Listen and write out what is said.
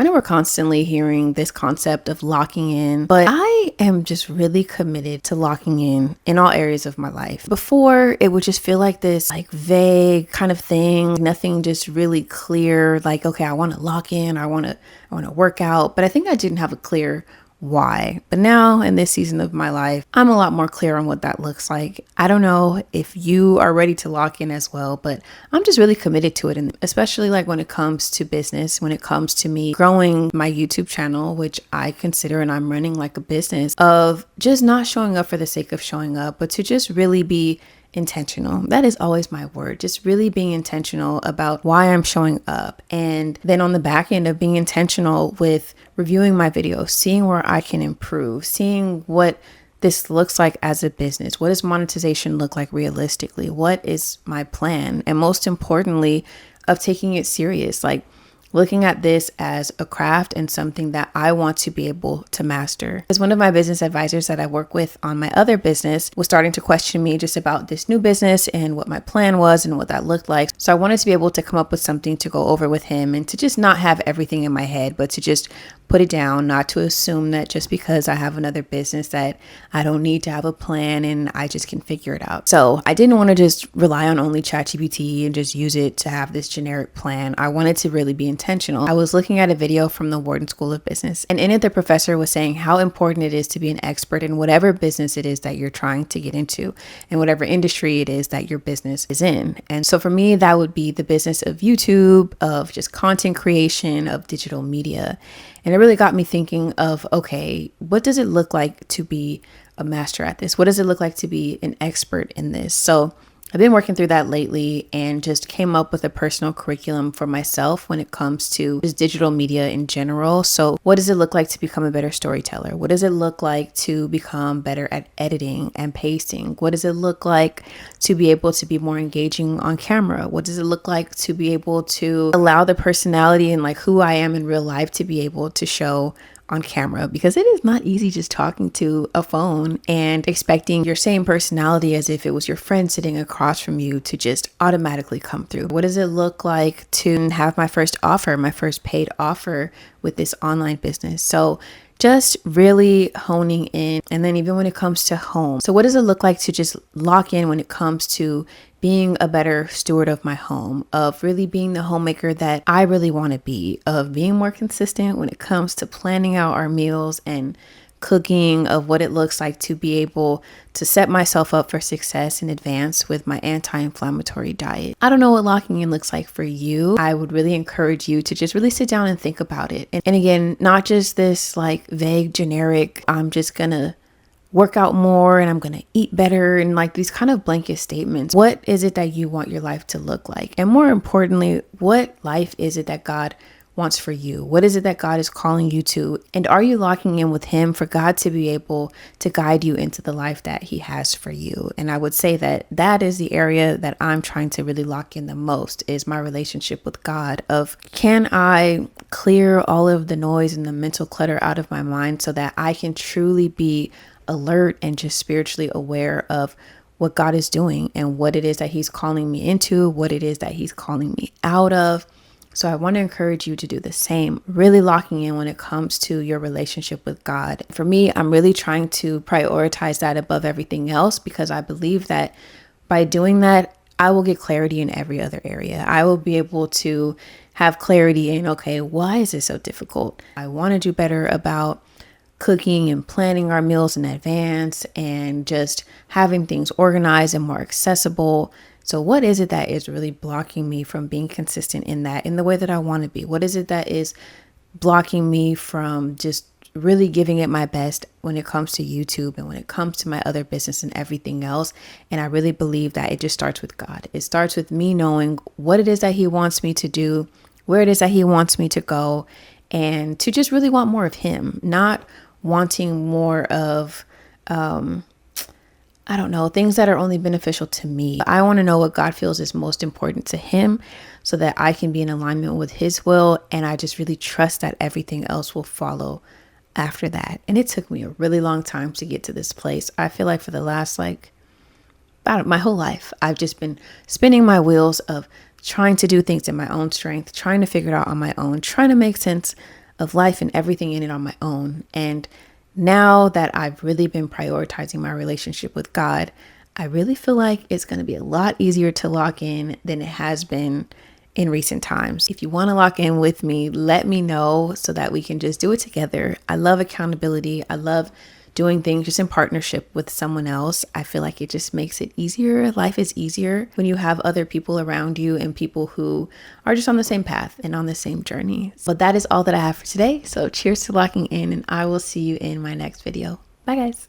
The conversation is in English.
I know we're constantly hearing this concept of locking in, but I am just really committed to locking in all areas of my life. Before, it would just feel like this like vague kind of thing, nothing just really clear, like, okay, I want to lock in, I want to work out, but I think I didn't have a clear why. But now in this season of my life, I'm a lot more clear on what that looks like. I don't know if you are ready to lock in as well, but I'm just really committed to it. And especially like when it comes to business, when it comes to me growing my YouTube channel, which I consider and I'm running like a business of just not showing up for the sake of showing up, but to just really be intentional. That is always my word. Just really being intentional about why I'm showing up. And then on the back end of being intentional with reviewing my videos, seeing where I can improve, seeing what this looks like as a business. What does monetization look like realistically? What is my plan? And most importantly, of taking it serious, like looking at this as a craft and something that I want to be able to master. As one of my business advisors that I work with on my other business was starting to question me just about this new business and what my plan was and what that looked like. So I wanted to be able to come up with something to go over with him and to just not have everything in my head, but to just put it down, not to assume that just because I have another business that I don't need to have a plan and I just can figure it out. So I didn't want to just rely on only ChatGPT and just use it to have this generic plan. I wanted to really be intentional. I was looking at a video from the Wharton School of Business, and in it, the professor was saying how important it is to be an expert in whatever business it is that you're trying to get into and whatever industry it is that your business is in. And so for me, that would be the business of YouTube, of just content creation, of digital media. And it really got me thinking of, okay, what does it look like to be a master at this? What does it look like to be an expert in this? So I've been working through that lately and just came up with a personal curriculum for myself when it comes to just digital media in general. So what does it look like to become a better storyteller? What does it look like to become better at editing and pasting? What does it look like to be able to be more engaging on camera? What does it look like to be able to allow the personality and like who I am in real life to be able to show on camera? Because it is not easy just talking to a phone and expecting your same personality as if it was your friend sitting across from you to just automatically come through. What does it look like to have my first offer, my first paid offer with this online business? So just really honing in. And then even when it comes to home, so what does it look like to just lock in when it comes to being a better steward of my home, of really being the homemaker that I really want to be, of being more consistent when it comes to planning out our meals and cooking, of what it looks like to be able to set myself up for success in advance with my anti-inflammatory diet. I don't know what locking in looks like for you. I would really encourage you to just really sit down and think about it. And again, not just this like vague, generic, I'm just gonna work out more and I'm going to eat better and like these kind of blanket statements. What is it that you want your life to look like? And more importantly, what life is it that God wants for you? What is it that God is calling you to? And are you locking in with Him for God to be able to guide you into the life that He has for you? And I would say that that is the area that I'm trying to really lock in the most, is my relationship with God, of can I clear all of the noise and the mental clutter out of my mind so that I can truly be alert and just spiritually aware of what God is doing and what it is that He's calling me into, what it is that He's calling me out of. So I want to encourage you to do the same, really locking in when it comes to your relationship with God. For me, I'm really trying to prioritize that above everything else, because I believe that by doing that, I will get clarity in every other area. I will be able to have clarity in, okay, why is this so difficult? I want to do better about cooking and planning our meals in advance and just having things organized and more accessible. So what is it that is really blocking me from being consistent in that, in the way that I want to be? What is it that is blocking me from just really giving it my best when it comes to YouTube and when it comes to my other business and everything else? And I really believe that it just starts with God. It starts with me knowing what it is that He wants me to do, where it is that He wants me to go, and to just really want more of Him, not wanting more of, I don't know, things that are only beneficial to me. I want to know what God feels is most important to Him so that I can be in alignment with His will. And I just really trust that everything else will follow after that. And it took me a really long time to get to this place. I feel like for the last, about my whole life, I've just been spinning my wheels of trying to do things in my own strength, trying to figure it out on my own, trying to make sense of life and everything in it on my own. And now that I've really been prioritizing my relationship with God, I really feel like it's going to be a lot easier to lock in than it has been in recent times. If you want to lock in with me, let me know so that we can just do it together. I love accountability. I love doing things just in partnership with someone else. I feel like it just makes it easier. Life is easier when you have other people around you and people who are just on the same path and on the same journey. But that is all that I have for today. So cheers to locking in, and I will see you in my next video. Bye guys.